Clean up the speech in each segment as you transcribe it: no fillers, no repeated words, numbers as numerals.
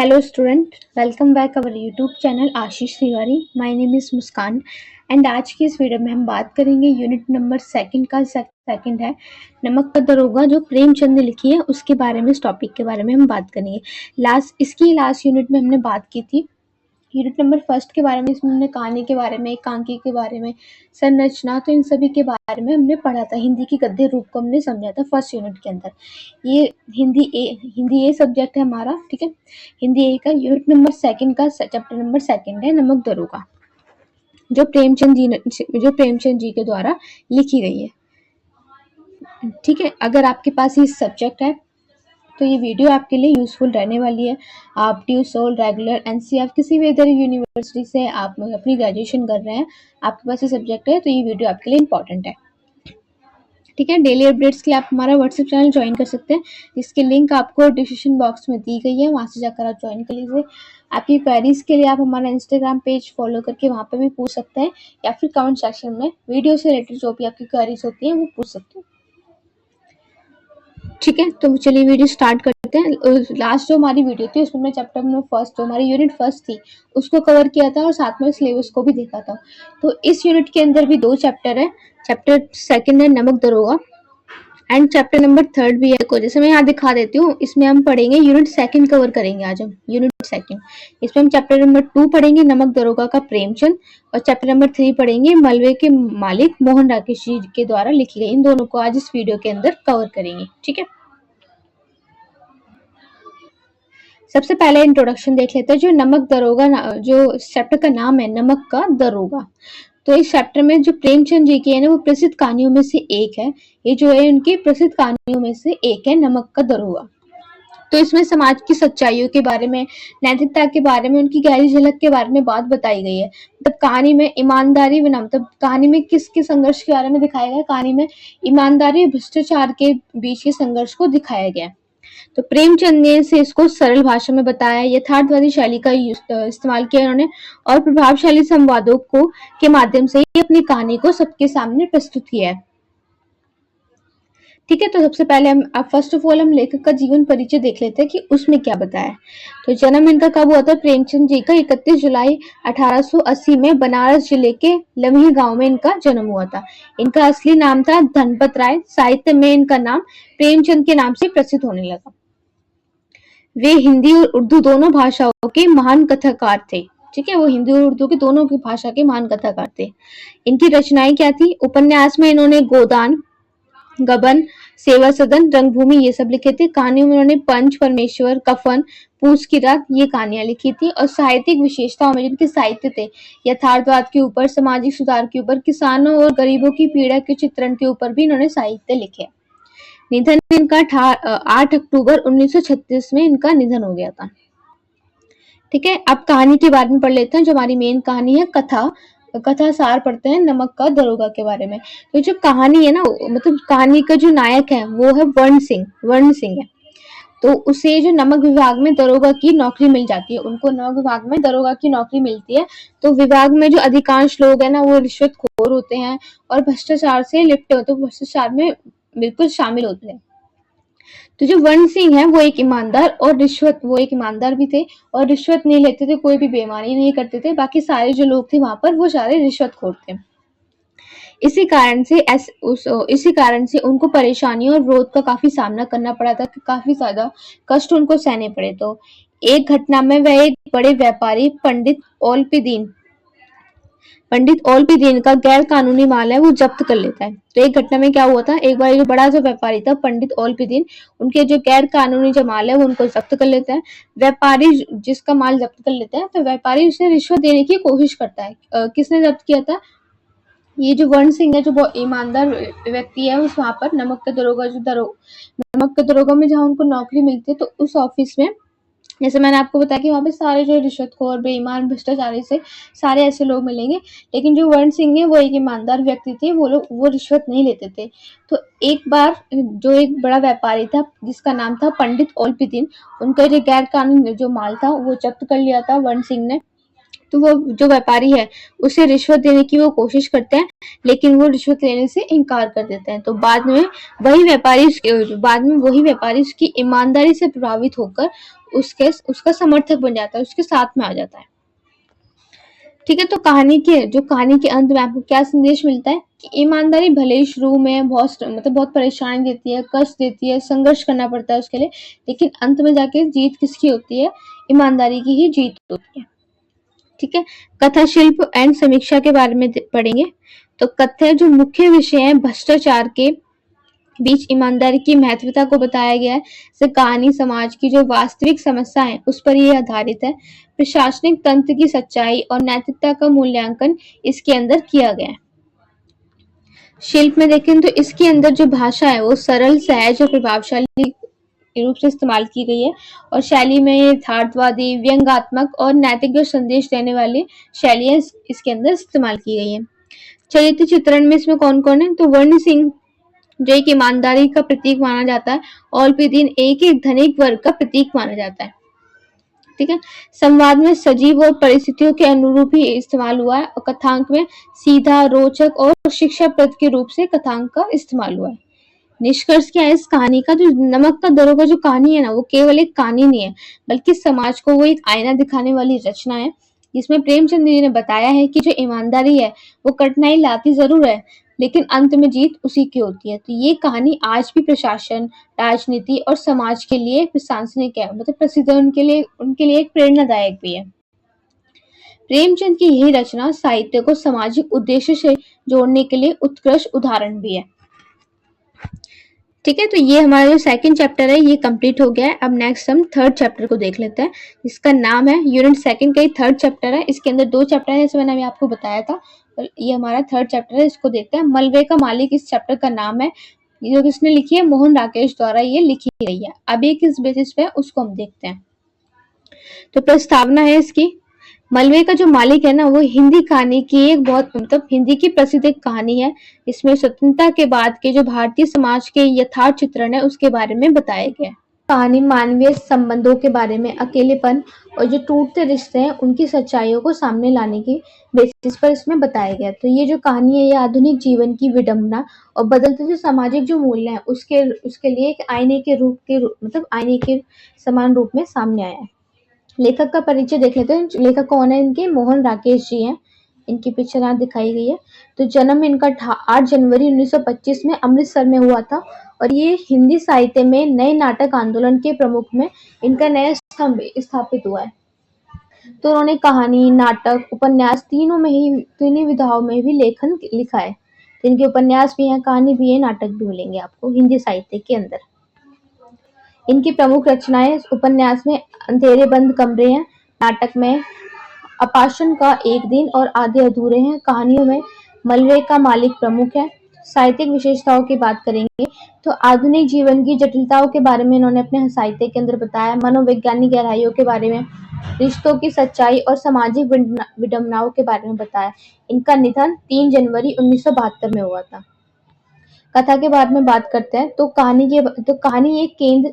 Hello student, welcome back our YouTube channel Ashish Tiwari. My name is Muskan and आज की इस video में हम बात करेंगे यूनिट नंबर सेकंड का सेकंड है नमक का दरोगा जो प्रेमचंद ने लिखी है उसके बारे में, इस टॉपिक के बारे में हम बात करेंगे। इसकी लास्ट यूनिट में हमने बात की थी यूनिट नंबर फर्स्ट के बारे में। इसमें हमने कहानी के बारे में, एकांकी के बारे में, संरचना, तो इन सभी के बारे में हमने पढ़ा था। हिंदी की गद्य रूप को हमने समझा था फर्स्ट यूनिट के अंदर। ये हिंदी ए सब्जेक्ट है हमारा, ठीक है। हिंदी ए का यूनिट नंबर सेकंड का चैप्टर नंबर सेकंड है नमक दरोगा, जो प्रेमचंद जी के द्वारा लिखी गई है, ठीक है। अगर आपके पास ये सब्जेक्ट है तो ये वीडियो आपके लिए यूजफुल रहने वाली है। आप ट्यूसोल, रेगुलर, एनसीईआरटी किसी भी इधर यूनिवर्सिटी से आप अपनी ग्रेजुएशन कर रहे हैं, आपके पास ये सब्जेक्ट है तो ये वीडियो आपके लिए इंपॉर्टेंट है, ठीक है। डेली अपडेट्स के लिए आप हमारा व्हाट्सएप चैनल ज्वाइन कर सकते हैं, इसकी लिंक आपको डिस्क्रिप्शन बॉक्स में दी गई है, वहां से जाकर आप ज्वाइन कर लीजिए। आपकी क्वेरीज के लिए आप हमारा इंस्टाग्राम पेज फॉलो करके वहां पे भी पूछ सकते हैं, या फिर कमेंट सेक्शन में वीडियो से रिलेटेड जो भी आपकी क्वेरीज होती हैं वो पूछ सकते हैं, ठीक है। तो चलिए वीडियो स्टार्ट करते हैं। लास्ट जो हमारी वीडियो थी उसमें मैं चैप्टर नंबर फर्स्ट, जो हमारी यूनिट फर्स्ट थी, उसको कवर किया था और साथ में सिलेबस को भी देखा था। तो इस यूनिट के अंदर भी दो चैप्टर है। चैप्टर सेकंड है नमक दरोगा एंड चैप्टर नंबर थर्ड भी है। जैसे मैं यहाँ दिखा देती हूँ, इसमें हम पढ़ेंगे यूनिट सेकंड कवर करेंगे आज हम, यूनिट सेकंड। इसमें हम चैप्टर नंबर 2 पढ़ेंगे नमक दरोगा का प्रेमचंद, और चैप्टर नंबर 3 पढ़ेंगे मलबे के मालिक मोहन राकेश जी के द्वारा लिखी गई। इन दोनों को आज इस वीडियो के अंदर कवर करेंगे, ठीक है। सबसे पहले इंट्रोडक्शन देख लेते हैं। जो नमक दरोगा, जो चैप्टर का नाम है नमक का दरोगा, तो इस चैप्टर में जो प्रेमचंद जी की है ना, वो प्रसिद्ध कहानियों में से एक है। ये जो है उनकी प्रसिद्ध कहानियों में से एक है नमक का दरोगा। तो इसमें समाज की सच्चाइयों के बारे में, नैतिकता के बारे में, उनकी गहरी झलक के बारे में बात बताई गई है। मतलब कहानी में ईमानदारी बनाम, मतलब कहानी में किसके संघर्ष के बारे में दिखाया गया है, कहानी में ईमानदारी और भ्रष्टाचार के बीच के संघर्ष को दिखाया गया है। तो प्रेमचंद ने से इसको सरल भाषा में बताया, यथार्थवादी शैली का इस्तेमाल किया उन्होंने, और प्रभावशाली संवादों को के माध्यम से ही अपनी कहानी को सबके सामने प्रस्तुत किया है, ठीक है। तो सबसे पहले हम फर्स्ट ऑफ ऑल हम लेखक का जीवन परिचय देख लेते हैं कि उसमें क्या बताया। तो जन्म इनका कब हुआ था प्रेमचंद जी का? 31 जुलाई 1880 में बनारस जिले के लम्ही गांव में इनका जन्म हुआ था। इनका असली नाम था धनपत राय। साहित्य में इनका नाम प्रेमचंद के नाम से प्रसिद्ध होने लगा। वे हिंदी और उर्दू दोनों भाषाओं के महान कथाकार थे, ठीक है। वो हिंदी और उर्दू के दोनों की भाषा के महान कथाकार थे। इनकी रचनाएं क्या थी? उपन्यास में इन्होंने गोदान, गबन, सेवा सदन, रंगभूमि ये सब लिखे थे। कहानियों में उन्होंने पंच, परमेश्वर, कफन, पूस की रात ये कहानियां लिखी थी। और साहित्यिक विशेषताओं में जिनके साहित्य थे, यथार्थवाद के ऊपर, सामाजिक सुधार के ऊपर, किसानों और गरीबों की पीड़ा के चित्रण के ऊपर भी इन्होंने साहित्य लिखे। निधन इनका 8 अक्टूबर 1936 में इनका निधन हो गया था, ठीक है। अब कहानी के बारे में पढ़ लेते हैं। जो हमारी मेन कहानी है, कथा सार पढ़ते हैं नमक का दरोगा के बारे में। तो जो कहानी है ना, मतलब कहानी का जो नायक है वो है वर्ण सिंह है। तो उसे जो नमक विभाग में दरोगा की नौकरी मिल जाती है, उनको नमक विभाग में दरोगा की नौकरी मिलती है। तो विभाग में जो अधिकांश लोग हैं ना, वो रिश्वतखोर होते हैं और भ्रष्टाचार से लिप्त होते हैं, भ्रष्टाचार में बिल्कुल शामिल होते हैं। तो जो वर्ण सिंह है वो एक ईमानदार भी थे और रिश्वत नहीं लेते थे, कोई भी बेईमानी नहीं करते थे। बाकी सारे जो लोग थे वहां पर वो सारे रिश्वतखोर थे। इसी कारण से उनको परेशानियों और विरोध का काफी सामना करना पड़ा था, काफी ज्यादा कष्ट उनको सहने पड़े। तो एक घटना में वह एक बड़े व्यापारी पंडित औलपीदीन का गैर कानूनी माल है वो जब्त कर लेता है। तो एक घटना में क्या हुआ था, एक बार जो बड़ा जो व्यापारी था पंडित औलपीदीन, उनके जो गैर कानूनी जो माल है वो उनको जब्त कर लेता है। व्यापारी जिसका माल जब्त कर लेता है, तो व्यापारी उसे रिश्वत देने की कोशिश करता है। किसने जब्त किया था? ये जो वर्ण सिंह है, जो बहुत ईमानदार व्यक्ति है, उस वहां पर नमक के दरोगा में जहाँ उनको नौकरी मिलती है, तो उस ऑफिस में, जैसे मैंने आपको बताया कि वहां पे सारे जो रिश्वतखोर, बेईमान, भ्रष्टाचारी से सारे ऐसे लोग मिलेंगे। लेकिन जो वर्ण सिंह है वो एक ईमानदार व्यक्ति थे, वो रिश्वत नहीं लेते थे। तो एक बार जो एक बड़ा व्यापारी था जिसका नाम था पंडित औलपीदीन, उनका जो गैर कानूनी जो माल था वो जब्त कर लिया था वर्ण सिंह ने। तो वो जो व्यापारी है उसे रिश्वत देने की वो कोशिश करते हैं, लेकिन वो रिश्वत लेने से इनकार कर देते हैं। तो बाद में वही व्यापारी उसकी ईमानदारी से प्रभावित होकर उसका समर्थक बन जाता है, उसके साथ में आ जाता है। ठीक है, तो कहानी के अंत में आपको क्या संदेश मिलता है कि ईमानदारी भले ही शुरू में बहुत परेशानी देती है, कष्ट देती है, संघर्ष करना पड़ता है उसके लिए, लेकिन अंत में जाके जीत किसकी होती है? ईमानदारी की ही जीत होती है। ठीक है, कथा शिल्प एंड समीक्षा के बारे में पढ़ेंगे। तो कथा जो मुख्य विषय है भ्रष्टाचार के बीच ईमानदारी की महत्वता को बताया गया है। जैसे कहानी समाज की जो वास्तविक समस्या है उस पर ये आधारित है। प्रशासनिक तंत्र की सच्चाई और नैतिकता का मूल्यांकन इसके अंदर किया गया है। शिल्प में देखें तो इसके अंदर जो भाषा है वो सरल, सहज और प्रभावशाली रूप से इस्तेमाल की गई है, और शैली में यथार्थवादी, व्यंग्यात्मक और नैतिक जो संदेश देने वाली शैलियां इसके अंदर इस्तेमाल की गई है। चरित्र चित्रण में इसमें कौन कौन है? तो वर्ण सिंह जो एक ईमानदारी का प्रतीक माना जाता है, और दिन एक धनिक वर्ग का प्रतीक माना जाता है। ठीक है, संवाद में सजीव और परिस्थितियों के अनुरूप ही इस्तेमाल हुआ है, और कथांक में सीधा, रोचक और शिक्षाप्रद के रूप से कथांक का इस्तेमाल हुआ है। निष्कर्ष क्या है इस कहानी का? जो नमक का दरोगा जो कहानी है ना, वो केवल एक कहानी नहीं है, बल्कि समाज को वो एक आईना दिखाने वाली रचना है, जिसमें प्रेमचंद जी ने बताया है कि जो ईमानदारी है वो कठिनाई लाती जरूर है, लेकिन अंत में जीत उसी की होती है। तो ये कहानी आज भी प्रशासन, राजनीति और समाज के लिए प्रशंसनीय है, मतलब प्रसिद्ध है, उनके लिए एक प्रेरणादायक भी है। प्रेमचंद की यही रचना साहित्य को सामाजिक उद्देश्य से जोड़ने के लिए उत्कृष्ट उदाहरण भी है। ठीक है, तो ये हमारा जो सेकंड चैप्टर है ये कंप्लीट हो गया है। अब नेक्स्ट हम थर्ड चैप्टर को देख लेते हैं, इसका नाम है यूनिट सेकंड का ही थर्ड चैप्टर है। इसके अंदर 2 चैप्टर है, जैसे मैंने अभी आपको बताया था। तो ये हमारा थर्ड चैप्टर है, इसको देखते हैं। मलबे का मालिक इस चैप्टर का नाम है, जो किसने लिखी है? मोहन राकेश द्वारा ये लिखी गई है। अब ये किस बेसिस पे उसको हम देखते हैं। तो प्रस्तावना है इसकी, मलबे का जो मालिक है ना वो हिंदी कहानी की एक बहुत हिंदी की प्रसिद्ध एक कहानी है। इसमें स्वतंत्रता के बाद के जो भारतीय समाज के यथार्थ चित्रण है उसके बारे में बताया गया है। कहानी मानवीय संबंधों के बारे में, अकेलेपन और जो टूटते रिश्ते हैं उनकी सच्चाइयों को सामने लाने की बेसिस पर इसमें बताया गया। तो ये जो कहानी है ये आधुनिक जीवन की विडंबना और बदलते जो सामाजिक जो मूल्य है उसके लिए एक आईने के समान रूप में सामने आया है। लेखक का परिचय देख लेते हैं। लेखक कौन है इनके? मोहन राकेश जी हैं। इनकी पिक्चर यहाँ दिखाई गई है। तो जन्म इनका 8 जनवरी 1925 में अमृतसर में हुआ था, और ये हिंदी साहित्य में नए नाटक आंदोलन के प्रमुख में इनका नया स्तंभ स्थापित हुआ है। तो उन्होंने कहानी, नाटक, उपन्यास तीनों विधाओं में भी लेखन लिखा है। इनके उपन्यास भी हैं, कहानी भी है, नाटक भी मिलेंगे आपको हिंदी साहित्य के अंदर। इनकी प्रमुख रचनाएं उपन्यास में अंधेरे बंद कमरे हैं, नाटक में अपाशन का एक दिन और आधे अधूरे हैं, कहानियों में मलबे का मालिक प्रमुख है। साहित्यिक विशेषताओं की बात करेंगे तो आधुनिक जीवन की जटिलताओं के बारे में इन्होंने अपने साहित्य के अंदर बताया, मनोवैज्ञानिक गहराइयों के बारे में, रिश्तों की सच्चाई और सामाजिक विडंबनाओं के बारे में बताया। इनका निधन 3 जनवरी 1972 में हुआ था। कथा के बारे में बात करते हैं तो कहानी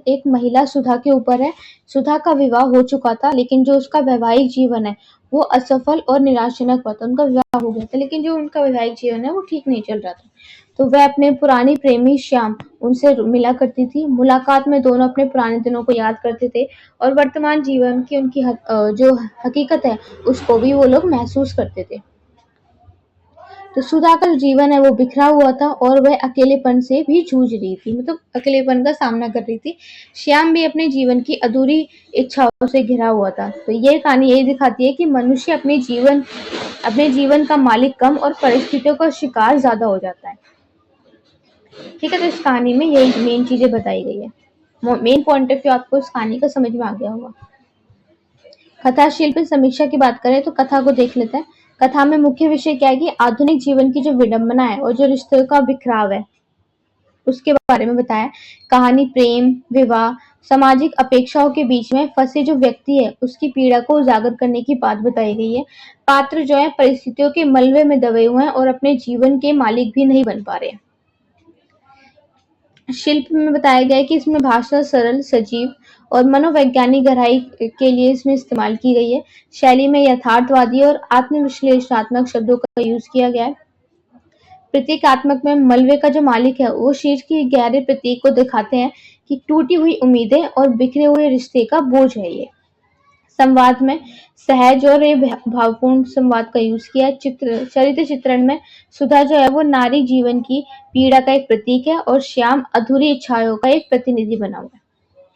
एक महिला सुधा के ऊपर है। सुधा का विवाह हो चुका था, लेकिन जो उसका वैवाहिक जीवन है वो असफल और निराशाजनक हुआ था। उनका विवाह हो गया था, लेकिन जो उनका वैवाहिक जीवन है वो ठीक नहीं चल रहा था। तो वह अपने पुरानी प्रेमी श्याम उनसे मिला करती थी। मुलाकात में दोनों अपने पुराने दिनों को याद करते थे, और वर्तमान जीवन की उनकी जो हकीकत है उसको भी वो लोग महसूस करते थे। तो सुधा का जो जीवन है वो बिखरा हुआ था, और वह अकेलेपन से भी जूझ रही थी, मतलब अकेलेपन का सामना कर रही थी। श्याम भी अपने जीवन की अधूरी इच्छाओं से घिरा हुआ था। तो ये कहानी यही दिखाती है कि मनुष्य अपने जीवन का मालिक कम और परिस्थितियों का शिकार ज्यादा हो जाता है। ठीक है, तो इस कहानी में यही मेन चीजें बताई गई है। मेन पॉइंट ऑफ व्यू आपको इस कहानी का समझ में आ गया होगा। कथा शिल्प समीक्षा की बात करें तो कथा को देख लेते हैं। कथा में मुख्य विषय क्या है कि आधुनिक जीवन की जो विडंबना है और जो रिश्तों का बिखराव है उसके बारे में बताया। कहानी प्रेम, विवाह, सामाजिक अपेक्षाओं के बीच में फंसे जो व्यक्ति है उसकी पीड़ा को उजागर करने की बात बताई गई है। पात्र जो है परिस्थितियों के मलबे में दबे हुए हैं और अपने जीवन के मालिक भी नहीं बन पा रहे। शिल्प में बताया गया है कि इसमें भाषा सरल, सजीव और मनोवैज्ञानिक गहराई के लिए इसमें इस्तेमाल की गई है। शैली में यथार्थवादी और आत्मविश्लेषणात्मक शब्दों का यूज किया गया है। प्रतीकात्मक में मलबे का जो मालिक है वो शीर की गहरे प्रतीक को दिखाते हैं कि टूटी हुई उम्मीदें और बिखरे हुए रिश्ते का बोझ है ये। संवाद में सहज और ये भावपूर्ण संवाद का यूज किया है। चरित्र चित्रण में सुधा जो है वो नारी जीवन की पीड़ा का एक प्रतीक है और श्याम अधूरी इच्छाओं का एक प्रतिनिधि बना हुआ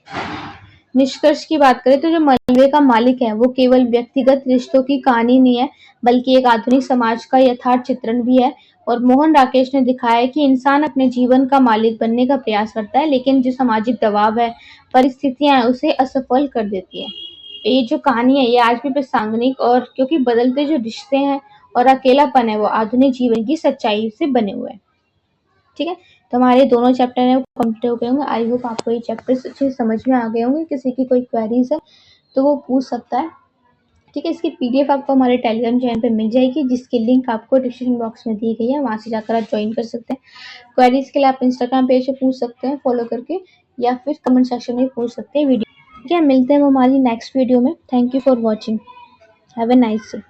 है। निष्कर्ष की बात करें तो जो मलबे का मालिक है वो केवल व्यक्तिगत रिश्तों की कहानी नहीं है, बल्कि एक आधुनिक समाज का यथार्थ चित्रण भी है। और मोहन राकेश ने दिखाया है कि इंसान अपने जीवन का मालिक बनने का प्रयास करता है, लेकिन जो सामाजिक दबाव है, परिस्थितियां हैं, उसे असफल कर देती है। ये जो कहानी है ये आज भी प्रासंगिक और क्योंकि बदलते जो रिश्ते हैं और अकेलापन है वो आधुनिक जीवन की सच्चाई से बने हुए हैं। ठीक है, तो हमारे दोनों चैप्टर हैं वो कंप्लीट हो गए होंगे। आई होप आपको ये चैप्टर्स अच्छे से समझ में आ गए होंगे। किसी की कोई क्वेरीज है तो वो पूछ सकता है। ठीक है, इसकी पीडीएफ आपको हमारे टेलीग्राम चैनल पे मिल जाएगी, जिसकी लिंक आपको डिस्क्रिप्शन बॉक्स में दी गई है, वहां से जाकर आप ज्वाइन कर सकते हैं। क्वेरीज के लिए आप इंस्टाग्राम पेज पे पूछ सकते हैं फॉलो करके, या फिर कमेंट सेक्शन में पूछ सकते हैं वीडियो। ठीक है, मिलते हैं हम हमारी नेक्स्ट वीडियो में। Thank you for watching. Have a nice day.